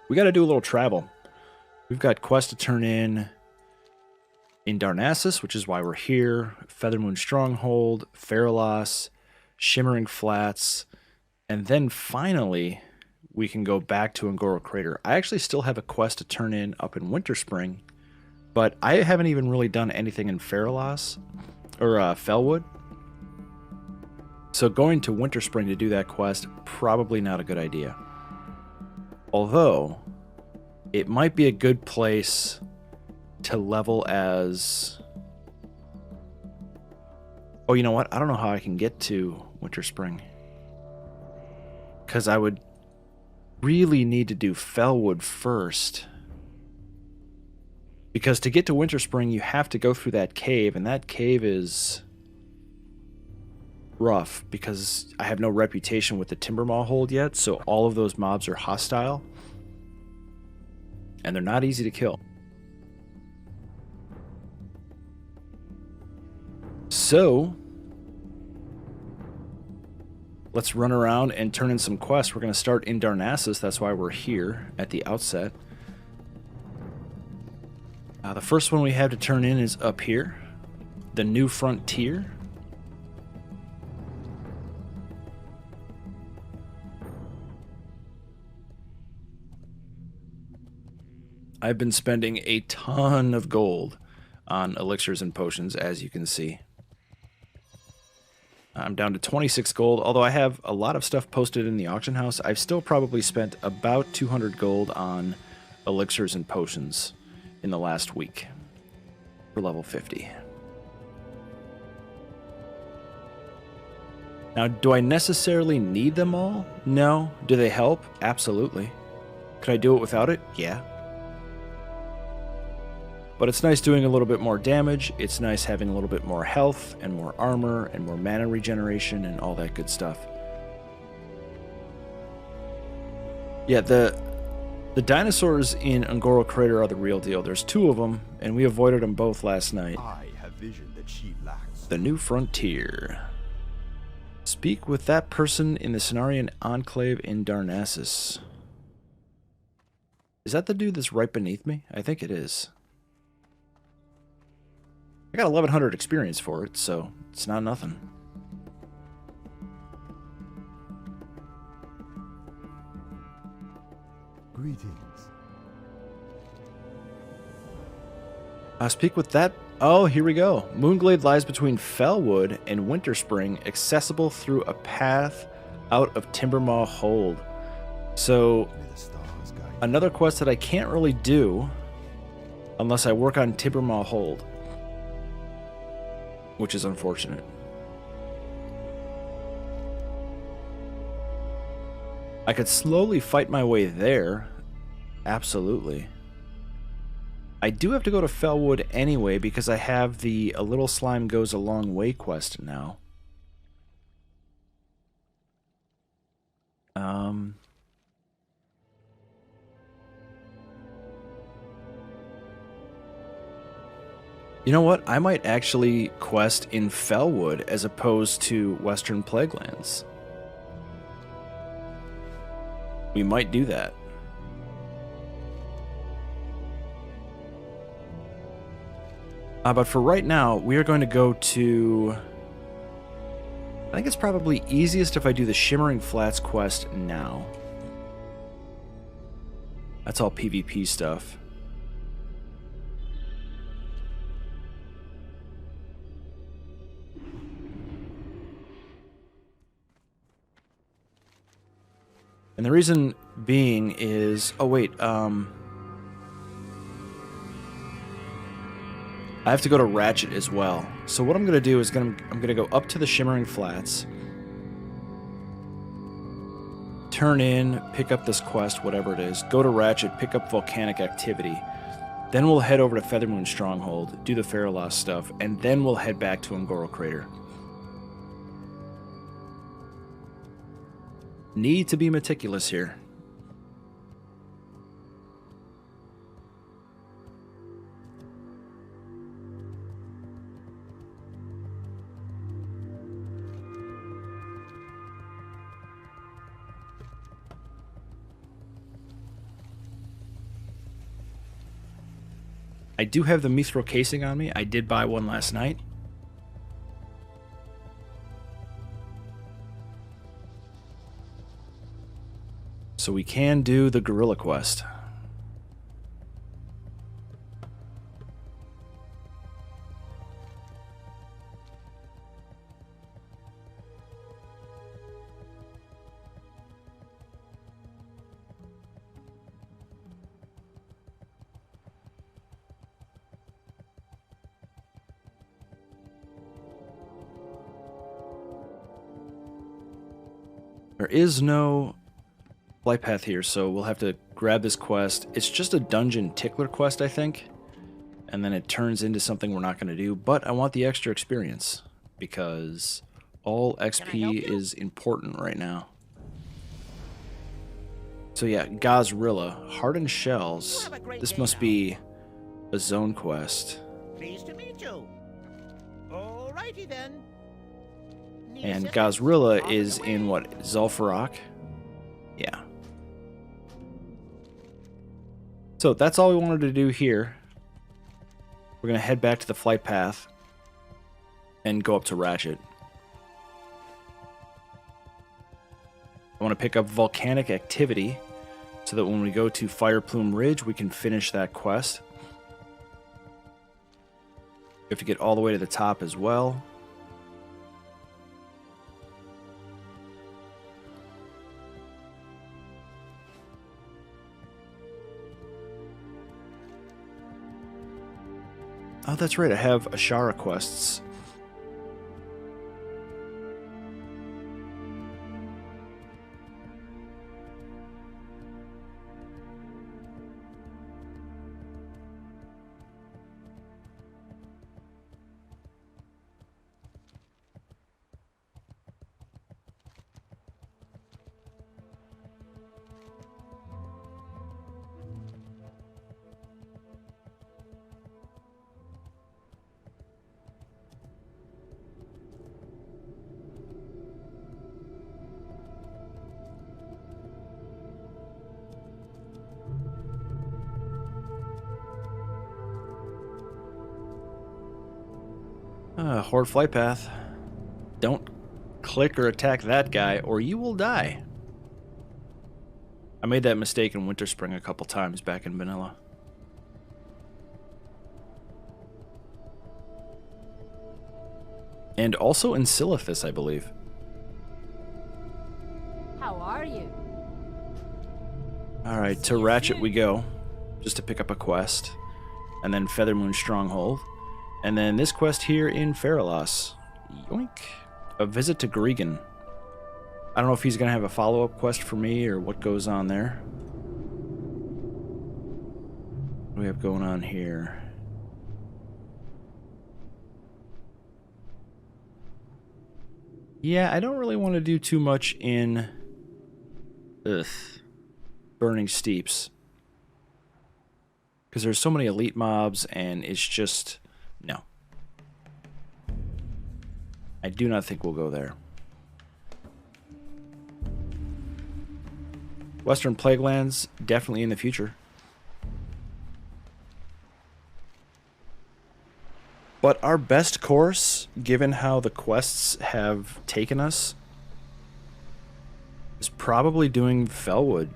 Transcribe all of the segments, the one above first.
we got to do a little travel. We've got quests to turn in Darnassus, which is why we're here, Feathermoon Stronghold, Feralas, Shimmering Flats, and then finally we can go back to Angora Crater. I actually still have a quest to turn in up in Winterspring, but I haven't even really done anything in Feralas or Felwood. So going to Winterspring to do that quest, probably not a good idea. Although, it might be a good place to level as... Oh, you know what? I don't know how I can get to Winterspring. Because I would really need to do Felwood first. Because to get to Winterspring, you have to go through that cave, and that cave is rough because I have no reputation with the Timbermaw hold yet, so all of those mobs are hostile. And they're not easy to kill. So, let's run around and turn in some quests. We're going to start in Darnassus. That's why we're here at the outset. The first one we have to turn in is up here. The New Frontier. I've been spending a ton of gold on elixirs and potions, as you can see. I'm down to 26 gold, although I have a lot of stuff posted in the auction house. I've still probably spent about 200 gold on elixirs and potions in the last week for level 50. Now, do I necessarily need them all? No. Do they help? Absolutely. Could I do it without it? Yeah. But it's nice doing a little bit more damage, it's nice having a little bit more health, and more armor, and more mana regeneration, and all that good stuff. Yeah, the dinosaurs in Angora Crater are the real deal. There's two of them, and we avoided them both last night. I have vision that she lacks. The New Frontier. Speak with that person in the Cenarian Enclave in Darnassus. Is that the dude that's right beneath me? I think it is. I got 1100 experience for it, so it's not nothing. Greetings. Speak with that. Oh, here we go. Moonglade lies between Felwood and Winterspring, accessible through a path out of Timbermaw Hold. So, another quest that I can't really do unless I work on Timbermaw Hold, which is unfortunate. I could slowly fight my way there. Absolutely. I do have to go to Felwood anyway because I have the A Little Slime Goes a Long Way quest now. You know what? I might actually quest in Felwood as opposed to Western Plaguelands. We might do that. But for right now, we are going to go to... I think it's probably easiest if I do the Shimmering Flats quest now. That's all PvP stuff. And the reason being is... Oh, wait. I have to go to Ratchet as well. So what I'm going to do is I'm going to go up to the Shimmering Flats. Turn in, pick up this quest, whatever it is. Go to Ratchet, pick up Volcanic Activity. Then we'll head over to Feathermoon Stronghold, do the Feralas stuff, and then we'll head back to Angora Crater. Need to be meticulous here. I do have the mithril casing on me. I did buy one last night. So we can do the gorilla quest. There is no flight path here, so we'll have to grab this quest. It's just a dungeon tickler quest, I think. And then it turns into something we're not going to do. But I want the extra experience, because all XP is important right now. So yeah, Gazrilla, Hardened Shells. This must be a zone quest. Pleased to meet you. Alrighty then. And Gazrilla is in what, Zul'Farrak? Yeah. So that's all we wanted to do here. We're going to head back to the flight path and go up to Ratchet. I want to pick up volcanic activity so that when we go to Fireplume Ridge, we can finish that quest. We have to get all the way to the top as well. Oh, that's right, I have Ashara quests. Horde flight path. Don't click or attack that guy, or you will die. I made that mistake in Winterspring a couple times back in vanilla. And also in Silithus, I believe. How are you? Alright, to Ratchet we go, just to pick up a quest. And then Feathermoon Stronghold. And then this quest here in Feralas. Yoink. A visit to Gregan. I don't know if he's going to have a follow-up quest for me or what goes on there. What do we have going on here? Yeah, I don't really want to do too much in Burning Steeps. Because there's so many elite mobs and it's just... no. I do not think we'll go there. Western Plaguelands, definitely in the future. But our best course, given how the quests have taken us, is probably doing Felwood.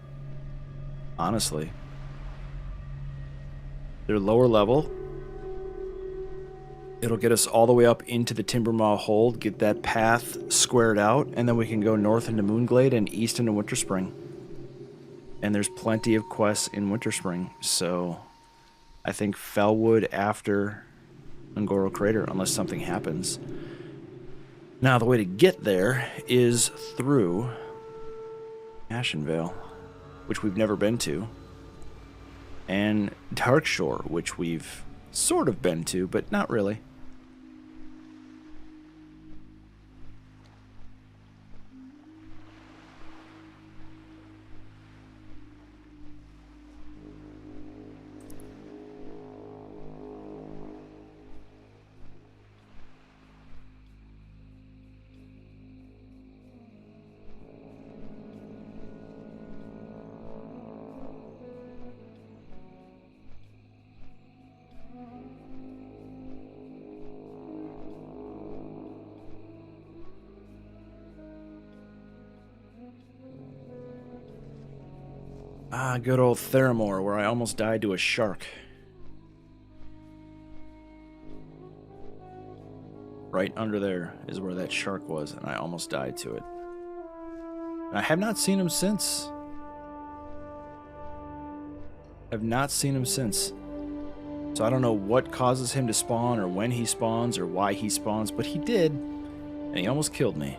Honestly. They're lower level. It'll get us all the way up into the Timbermaw Hold, get that path squared out, and then we can go north into Moonglade and east into Winterspring. And there's plenty of quests in Winterspring, so I think Felwood after Ungoro Crater, unless something happens. Now, the way to get there is through Ashenvale, which we've never been to, and Darkshore, which we've sort of been to, but not really. Ah, good old Theramore, where I almost died to a shark. Right under there is where that shark was, and I almost died to it. And I have not seen him since. Have not seen him since. So I don't know what causes him to spawn, or when he spawns, or why he spawns, but he did, and he almost killed me.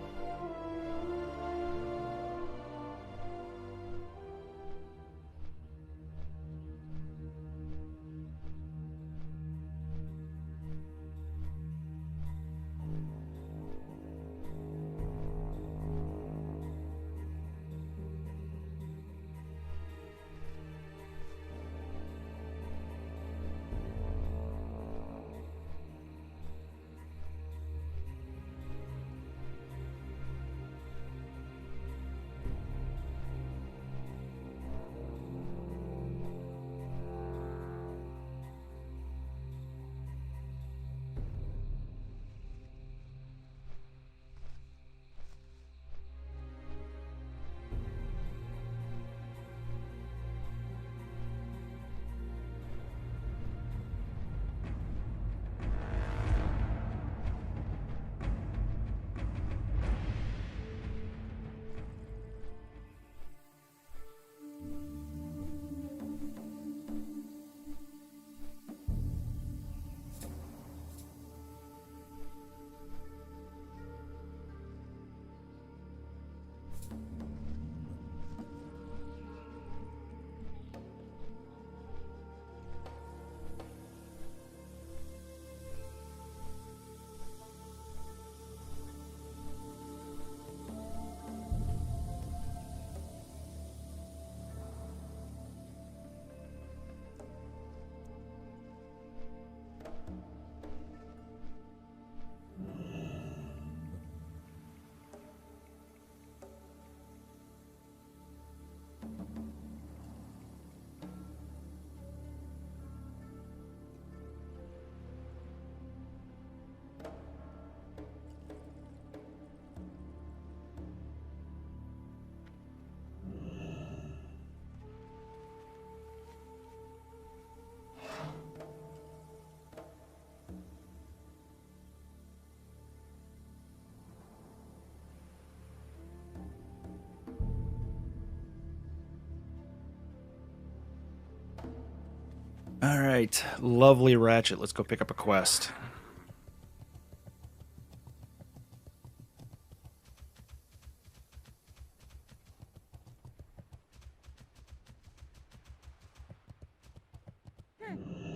Alright, lovely Ratchet. Let's go pick up a quest.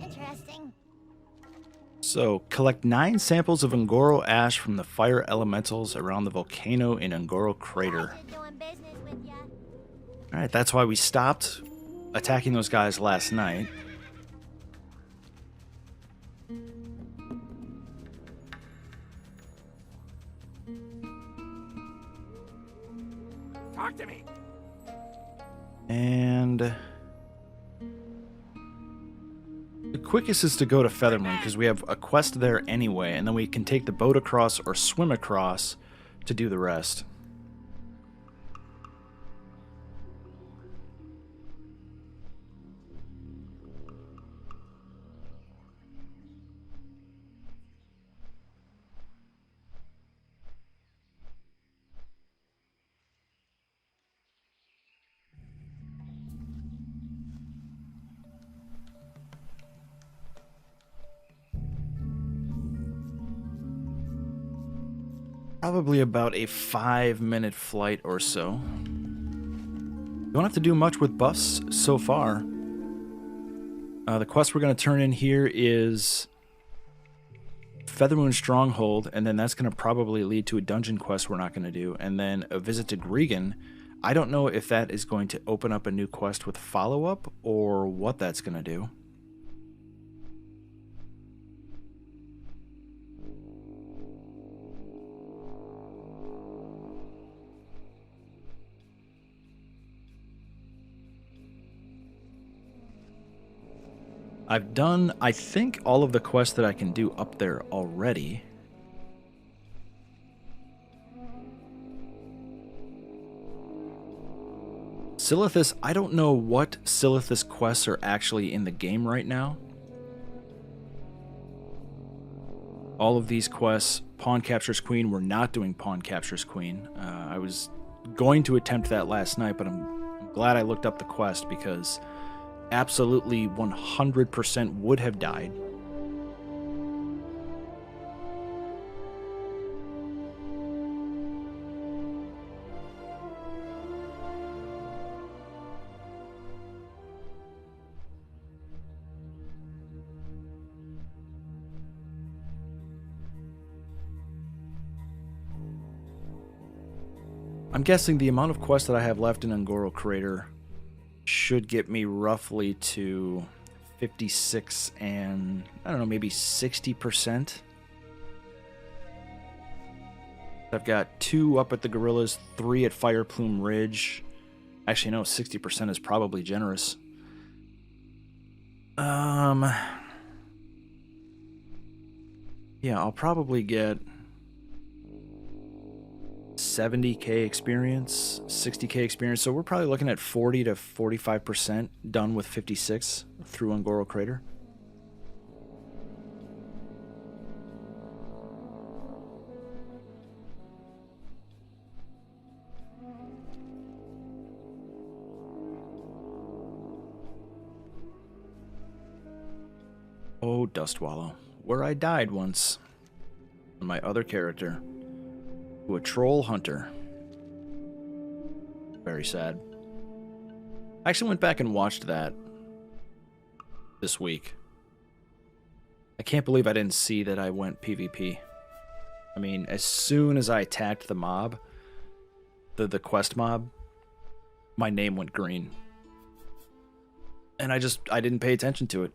Interesting. So, collect 9 samples of Ungoro ash from the fire elementals around the volcano in Ungoro Crater. Pleasure doing business with ya. Alright, that's why we stopped attacking those guys last night. Talk to me. And the quickest is to go to Feathermoon because we have a quest there anyway, and then we can take the boat across or swim across to do the rest. Probably about a 5-minute flight or so. Don't have to do much with buffs so far. The quest we're going to turn in here is Feathermoon Stronghold, and then that's going to probably lead to a dungeon quest we're not going to do, and then a visit to Gregan. I don't know if that is going to open up a new quest with follow-up or what that's going to do. I've done, I think, all of the quests that I can do up there already. Silithus, I don't know what Silithus quests are actually in the game right now. All of these quests, Pawn Captures Queen, we're not doing Pawn Captures Queen. I was going to attempt that last night, but I'm glad I looked up the quest because absolutely 100% would have died. I'm guessing the amount of quests that I have left in Ungoro Crater should get me roughly to 56 and, I don't know, maybe 60%. I've got 2 up at the Gorillas, 3 at Fire Plume Ridge. Actually, no, 60% is probably generous. Yeah, I'll probably get 70k experience, 60k experience, so we're probably looking at 40 to 45% done with 56 through Ungoro Crater. Oh, Dustwallow, where I died once on my other character. To a troll hunter. Very sad. I actually went back and watched that this week. I can't believe I didn't see that I went PvP. I mean, as soon as I attacked the mob, the quest mob, my name went green. And I didn't pay attention to it.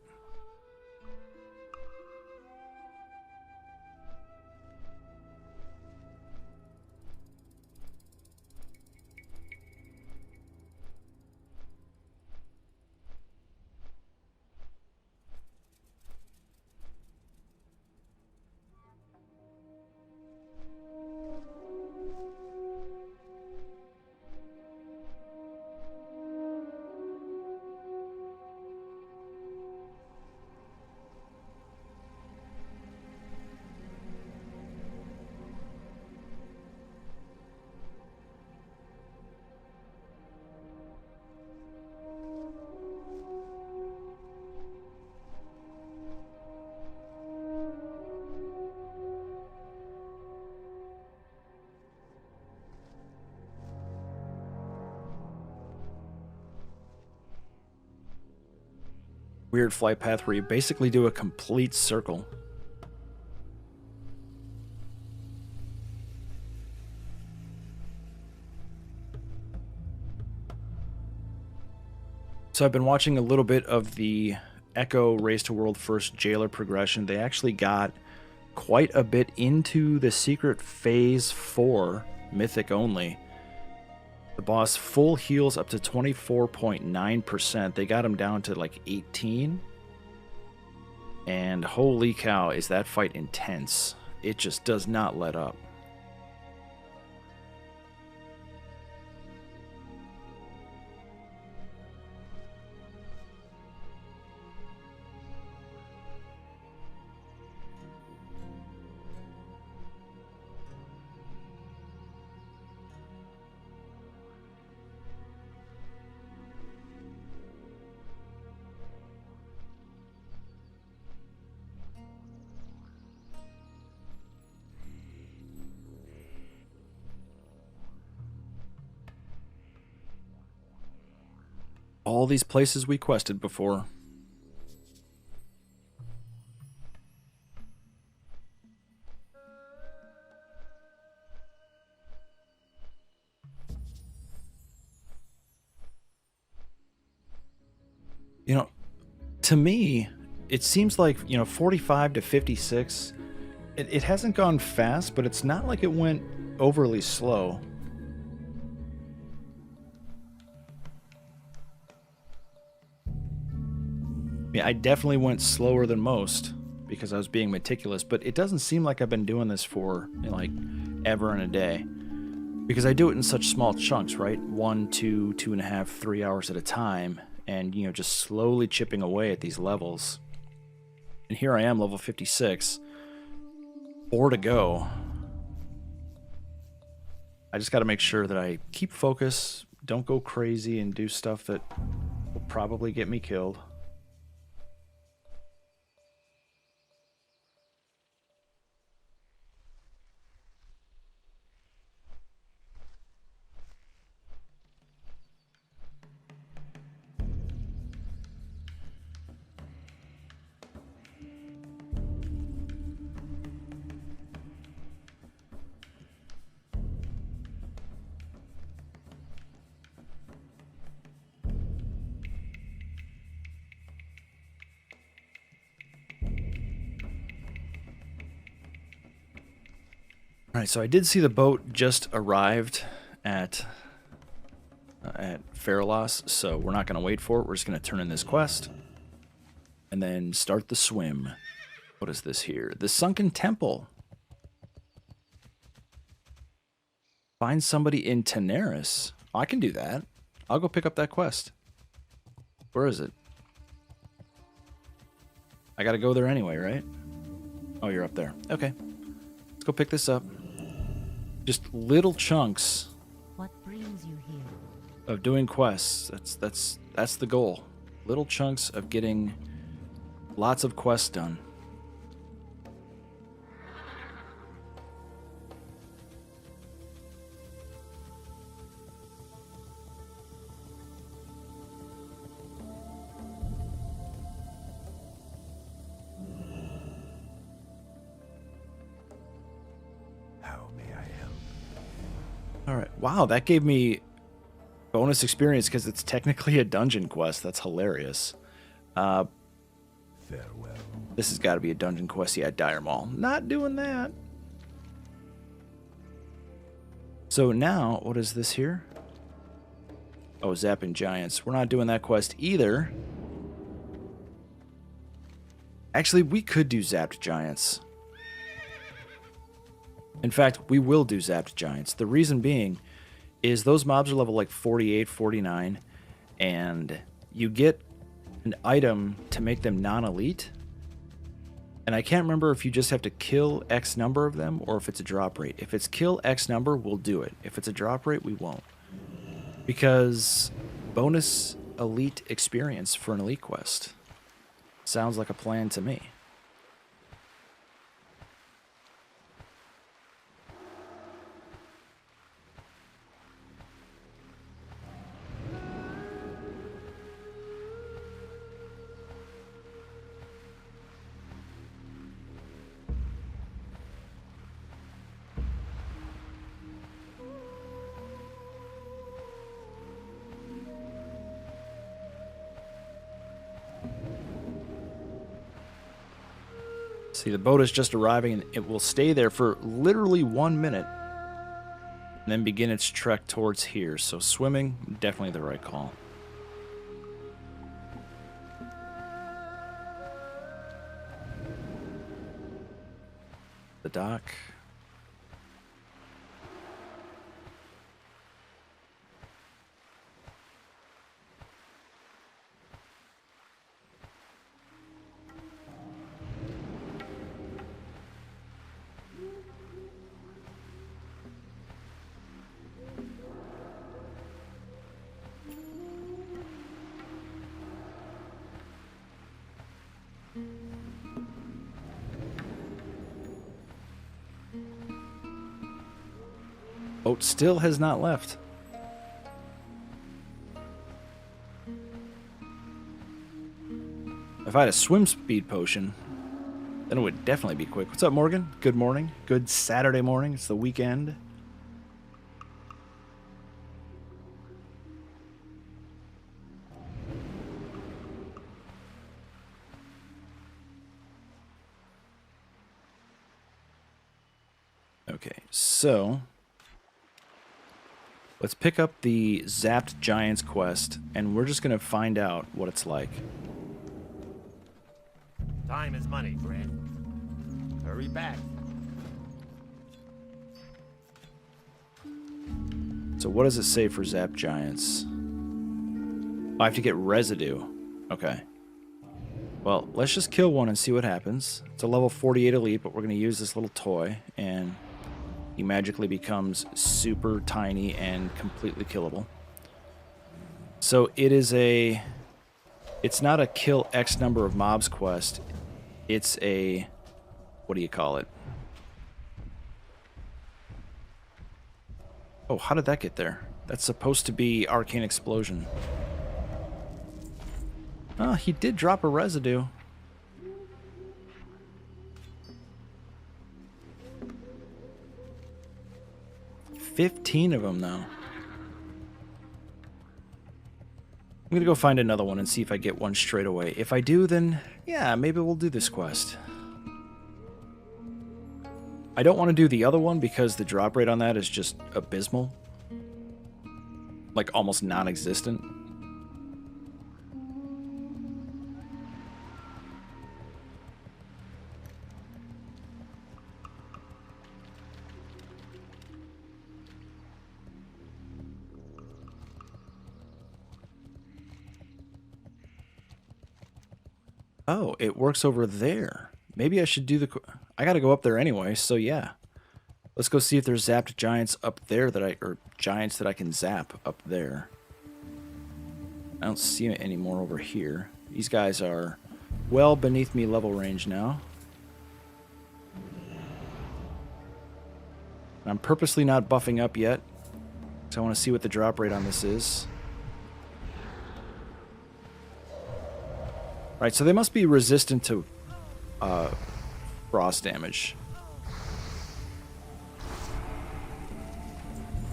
Weird flight path where you basically do a complete circle. So I've been watching a little bit of the Echo Race to World First Jailer progression. They actually got quite a bit into the secret phase 4, Mythic only. The boss full heals up to 24.9%. They got him down to like 18. And holy cow, is that fight intense. It just does not let up. All these places we quested before. You know, to me, it seems like, 45 to 56, it hasn't gone fast, but it's not like it went overly slow. I definitely went slower than most because I was being meticulous, but it doesn't seem like I've been doing this for like ever and a day. Because I do it in such small chunks, right? 1, 2, 2.5, 3 hours at a time, and you know, just slowly chipping away at these levels. And here I am, level 56. 4 to go. I just got to make sure that I keep focus, don't go crazy, and do stuff that will probably get me killed. Alright, so I did see the boat just arrived at Faralos, so we're not going to wait for it. We're just going to turn in this quest and then start the swim. What is this here? The Sunken Temple. Find somebody in Tenaris. Oh, I can do that. I'll go pick up that quest. Where is it? I got to go there anyway, right? Oh, you're up there. Okay. Let's go pick this up. Just little chunks What brings you here? of doing quests. That's the goal. Little chunks of getting lots of quests done. How may I help? All right. Wow, that gave me bonus experience because it's technically a dungeon quest. That's hilarious. Farewell. This has got to be a dungeon quest. Yeah, Dire Maul. Not doing that. So now, what is this here? Oh, Zapping Giants. We're not doing that quest either. Actually, we could do Zapped Giants. In fact, we will do Zapped Giants. The reason being is those mobs are level like 48, 49, and you get an item to make them non-elite. And I can't remember if you just have to kill X number of them or if it's a drop rate. If it's kill X number, we'll do it. If it's a drop rate, we won't. Because bonus elite experience for an elite quest sounds like a plan to me. See, the boat is just arriving, and it will stay there for literally 1 minute, and then begin its trek towards here. So swimming, definitely the right call. The dock. Boat still has not left. If I had a swim speed potion, then it would definitely be quick. What's up, Morgan? Good morning. Good Saturday morning. It's the weekend. Okay, so let's pick up the Zapped Giants quest, and we're just going to find out what it's like. Time is money, Fred. Hurry back. So what does it say for Zap Giants? I have to get residue. Okay. Well, let's just kill one and see what happens. It's a level 48 elite, but we're going to use this little toy, and he magically becomes super tiny and completely killable. So it is a... It's not a kill X number of mobs quest. It's a... What do you call it? Oh, how did that get there? That's supposed to be Arcane Explosion. Oh, he did drop a residue. $15 of them, though. I'm gonna go find another one and see if I get one straight away. If I do, then yeah, maybe we'll do this quest. I don't want to do the other one because the drop rate on that is just abysmal. Like almost non-existent. Oh, it works over there. Maybe I should do the... I gotta go up there anyway, so yeah. Let's go see if there's zapped giants up there that I... Or giants that I can zap up there. I don't see it anymore over here. These guys are well beneath me level range now. I'm purposely not buffing up yet, because I want to see what the drop rate on this is. Right, so they must be resistant to frost damage.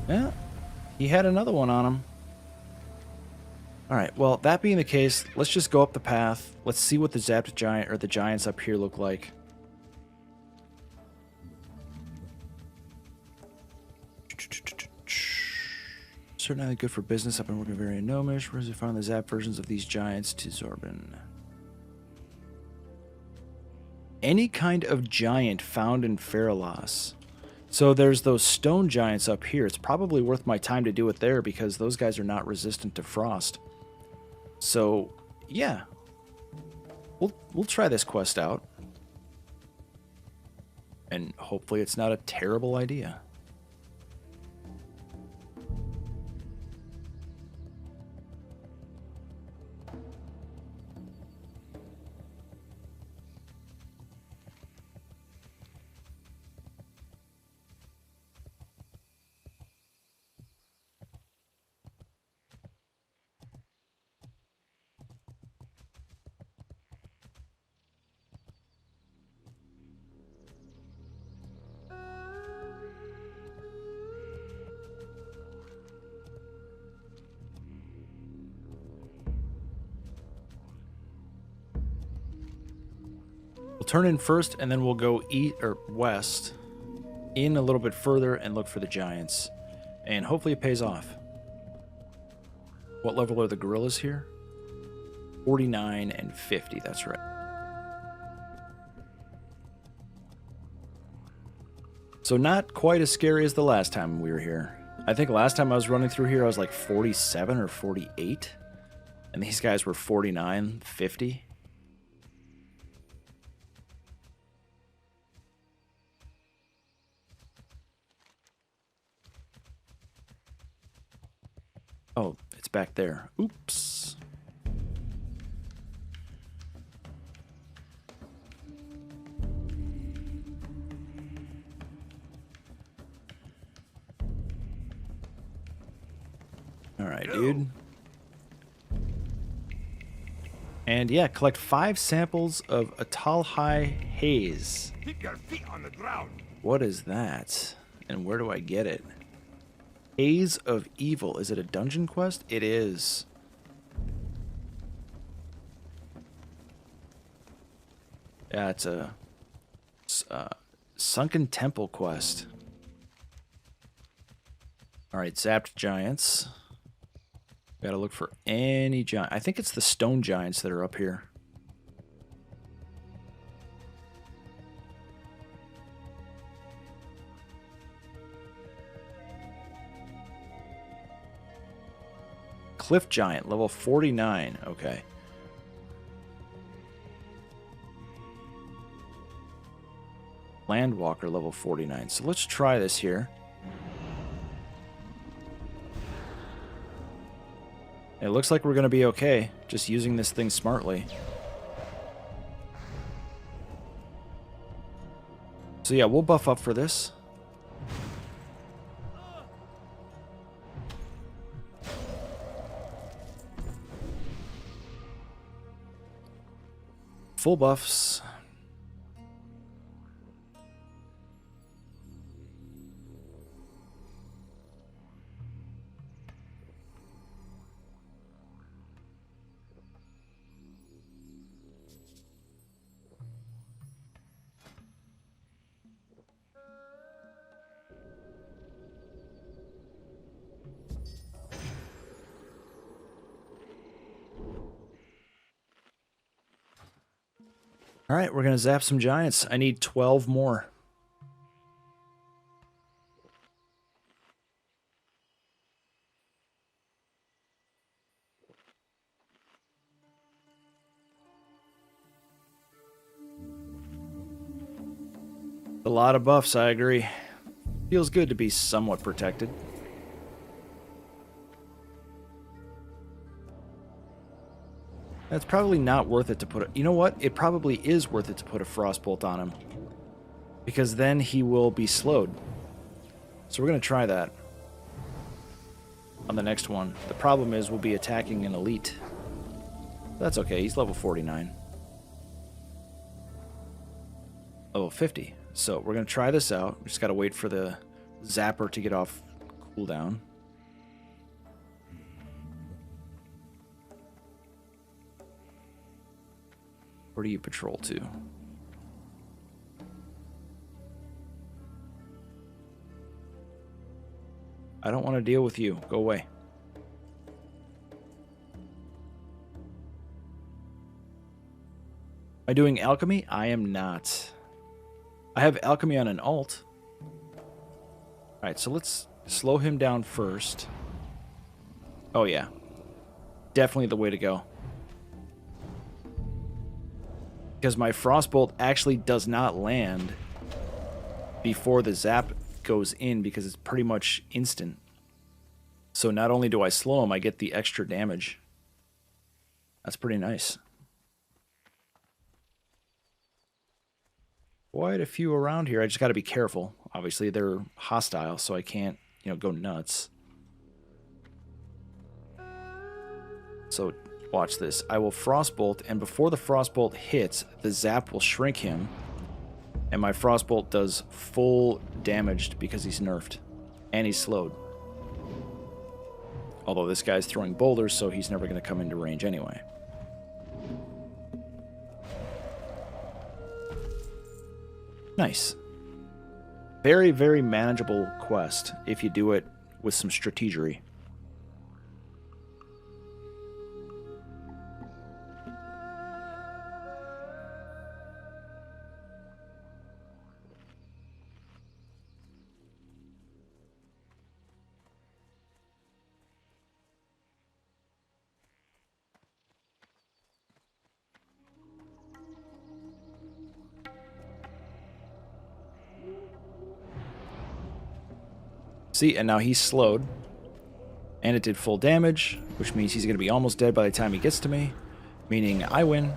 Yeah, he had another one on him. Alright, well, that being the case, let's just go up the path. Let's see what the zapped giant, or the giants up here look like. Certainly good for business. I've been working very gnomish. Where's it found the zap versions of these giants to Zorbin? Any kind of giant found in Feralas. So there's those stone giants up here. It's probably worth my time to do it there because those guys are not resistant to frost. So, yeah. We'll try this quest out. And hopefully it's not a terrible idea. We'll turn in first, and then we'll go east or west, in a little bit further, and look for the giants. And hopefully it pays off. What level are the gorillas here? 49 and 50, that's right. So not quite as scary as the last time we were here. I think last time I was running through here, I was like 47 or 48. And these guys were 49, 50. Oh, it's back there. Oops. All right, dude. And yeah, collect 5 samples of Atalhai Haze. Keep your feet on the ground. What is that? And where do I get it? Haze of Evil. Is it a dungeon quest? It is. Yeah, it's a Sunken Temple quest. Alright, zapped giants. Gotta look for any giant. I think it's the stone giants that are up here. Cliff Giant, level 49. Okay. Landwalker, level 49. So let's try this here. It looks like we're going to be okay, just using this thing smartly. So yeah, we'll buff up for this. Full buffs. All right, we're going to zap some giants. I need 12 more. A lot of buffs, I agree. Feels good to be somewhat protected. That's probably not worth it to put a... You know what? It probably is worth it to put a Frostbolt on him. Because then he will be slowed. So we're going to try that on the next one. The problem is we'll be attacking an elite. That's okay. He's level 49. Level 50. So we're going to try this out. We just got to wait for the zapper to get off cooldown. Where do you patrol to? I don't want to deal with you. Go away. Am I doing alchemy? I am not. I have alchemy on an alt. Alright, so let's slow him down first. Oh yeah. Definitely the way to go. Because my Frostbolt actually does not land before the zap goes in because it's pretty much instant. So not only do I slow him, I get the extra damage. That's pretty nice. Quite a few around here. I just got to be careful. Obviously, they're hostile, so I can't, go nuts. So watch this. I will Frostbolt, and before the Frostbolt hits, the zap will shrink him, and my Frostbolt does full damage because he's nerfed, and he's slowed. Although this guy's throwing boulders, so he's never going to come into range anyway. Nice. Very, very manageable quest if you do it with some strategery. See, and now he's slowed. And it did full damage, which means he's going to be almost dead by the time he gets to me. Meaning I win.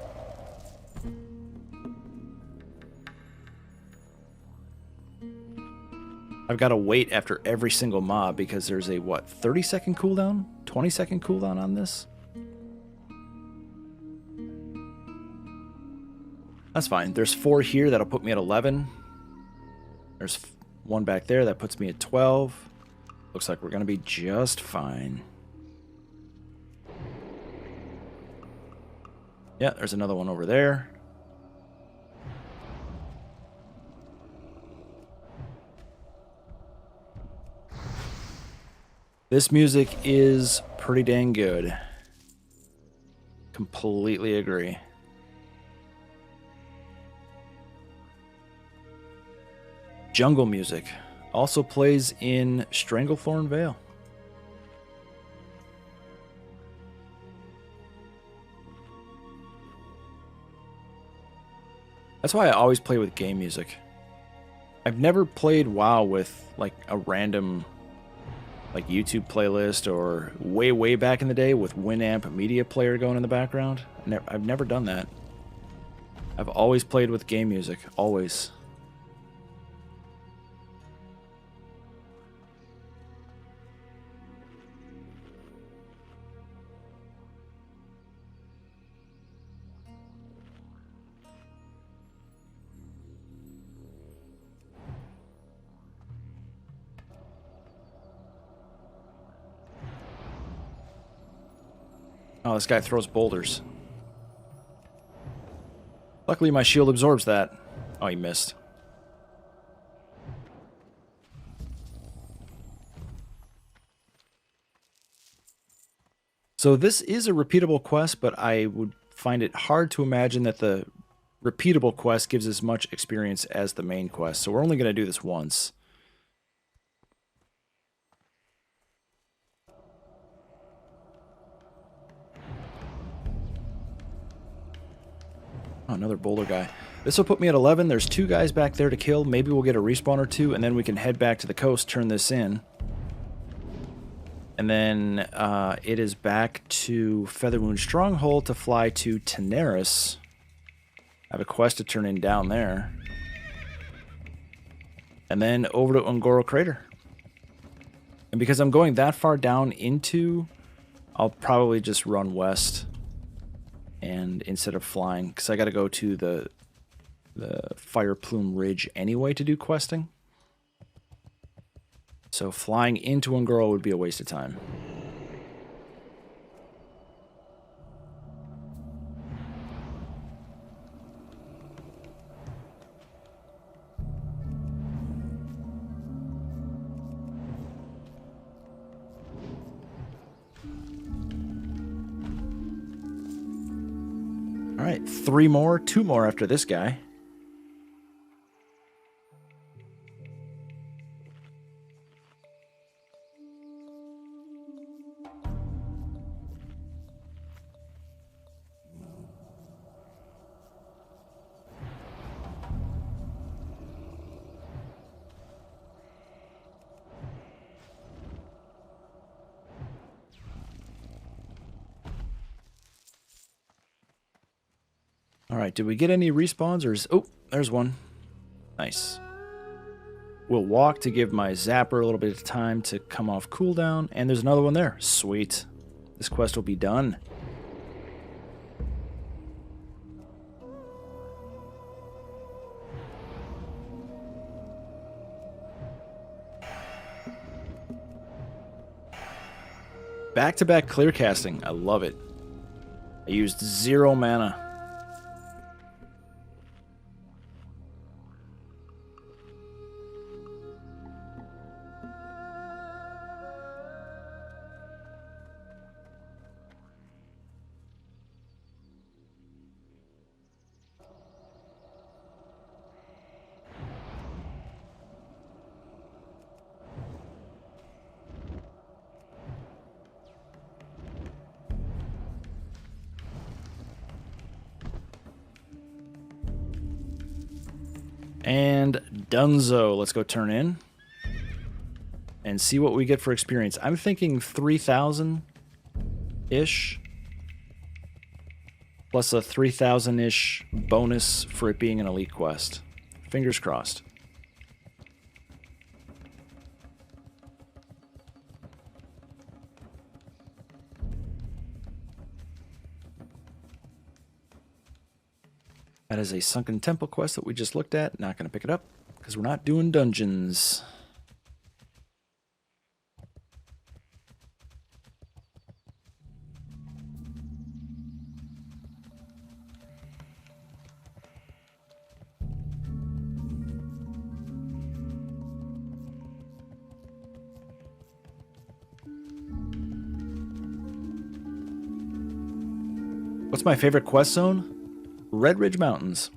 I've got to wait after every single mob because there's a, 30-second cooldown? 20-second cooldown on this? That's fine. There's 4 here. That'll put me at 11. There's 1 back there. That puts me at 12. Looks like we're going to be just fine. Yeah, there's another one over there. This music is pretty dang good. Completely agree. Jungle music. Also plays in Stranglethorn Vale. That's why I always play with game music. I've never played WoW with like a random like YouTube playlist or way back in the day with Winamp media player going in the background. I've never done that. I've always played with game music, always. Oh, this guy throws boulders. Luckily, my shield absorbs that. Oh, he missed. So this is a repeatable quest, but I would find it hard to imagine that the repeatable quest gives as much experience as the main quest. So we're only going to do this once. Oh, another boulder guy. This will put me at 11. There's 2 guys back there to kill. Maybe we'll get a respawn or 2, and then we can head back to the coast, turn this in. And then it is back to Feathermoon Stronghold to fly to Teneris. I have a quest to turn in down there. And then over to Ungoro Crater. And because I'm going that far down into, I'll probably just run west. And instead of flying, because I got to go to the Fire Plume Ridge anyway to do questing. So flying into Ungoro would be a waste of time. All right, 3 more, 2 more after this guy. All right, did we get any respawns or is... Oh, there's one. Nice. We'll walk to give my zapper a little bit of time to come off cooldown, and there's another one there. Sweet. This quest will be done. Back-to-back clear casting. I love it. I used 0 mana. And Dunzo. Let's go turn in and see what we get for experience. I'm thinking 3,000-ish. Plus a 3,000-ish bonus for it being an elite quest. Fingers crossed. That is a Sunken Temple quest that we just looked at. Not going to pick it up because we're not doing dungeons. What's my favorite quest zone? Red Ridge Mountains.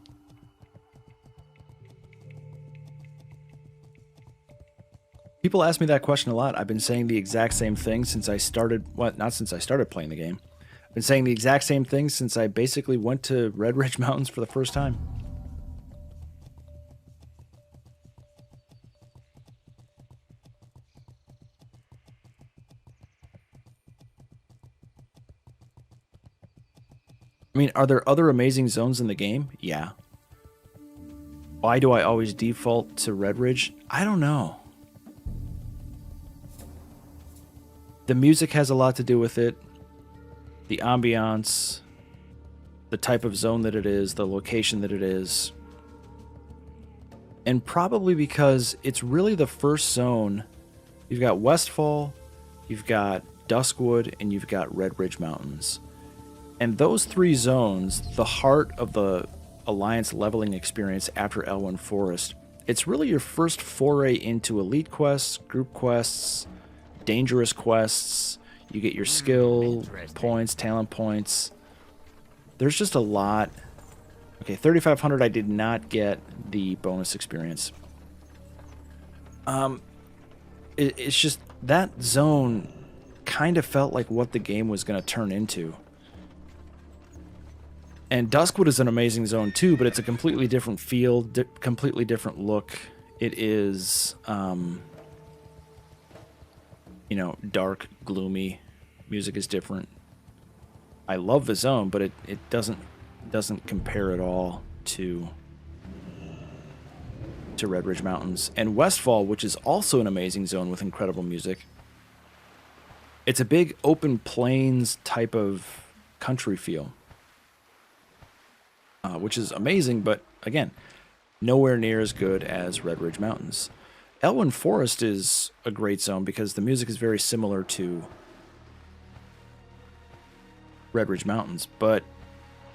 People ask me that question a lot. I've been saying the exact same thing since I started, well, not since I started playing the game. I've been saying the exact same thing since I basically went to Red Ridge Mountains for the first time. I mean, are there other amazing zones in the game? Yeah. Why do I always default to Red Ridge? I don't know. The music has a lot to do with it. The ambiance, the type of zone that it is, the location that it is. And probably because it's really the first zone. You've got Westfall, you've got Duskwood, and you've got Red Ridge Mountains. And those three zones, the heart of the Alliance leveling experience after Elwynn Forest, it's really your first foray into elite quests, group quests, dangerous quests. You get your skill points, talent points. There's just a lot. Okay, 3,500, I did not get the bonus experience. It's just that zone kind of felt like what the game was going to turn into. And Duskwood is an amazing zone too, but it's a completely different feel, completely different look. It is, you know, dark, gloomy. Music is different. I love the zone, but it doesn't compare at all to Red Ridge Mountains. And Westfall, which is also an amazing zone with incredible music. It's a big open plains type of country feel. Which is amazing, but again, nowhere near as good as Red Ridge Mountains. Elwynn Forest is a great zone because the music is very similar to Red Ridge Mountains, but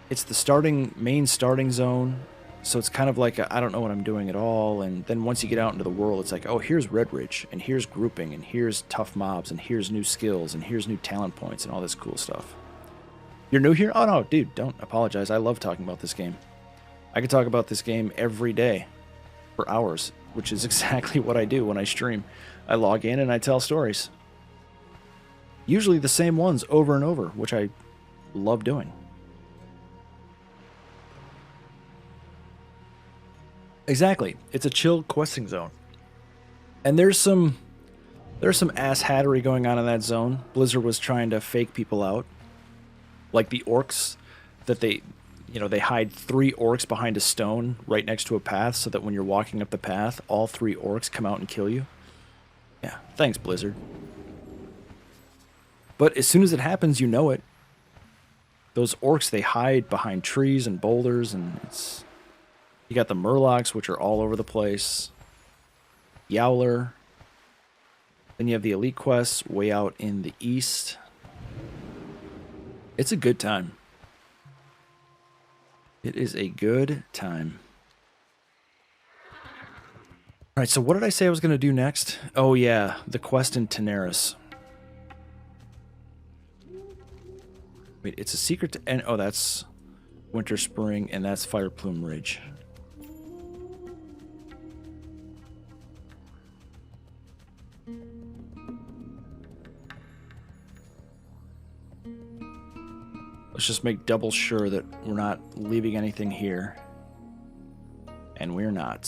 it's the main starting zone, so it's kind of like I don't know what I'm doing at all, and then once you get out into the world, it's like, oh, here's Red Ridge, and here's grouping, and here's tough mobs, and here's new skills, and here's new talent points, and all this cool stuff. You're new here? Oh, no, dude, don't apologize. I love talking about this game. I could talk about this game every day for hours, which is exactly what I do when I stream. I log in and I tell stories. Usually the same ones over and over, which I love doing. Exactly. It's a chill questing zone. And there's some ass hattery going on in that zone. Blizzard was trying to fake people out. Like the orcs that they hide 3 orcs behind a stone right next to a path so that when you're walking up the path, all 3 orcs come out and kill you. Yeah, thanks, Blizzard. But as soon as it happens, you know it. Those orcs, they hide behind trees and boulders, and you got the Murlocs, which are all over the place. Yowler. Then you have the elite quests way out in the east. It's a good time. It is a good time. Alright, so what did I say I was going to do next? Oh yeah, the quest in Teneris. Wait, it's a secret to... And, oh, that's Winter Spring, and that's Fireplume Ridge. Let's just make double sure that we're not leaving anything here. And we're not.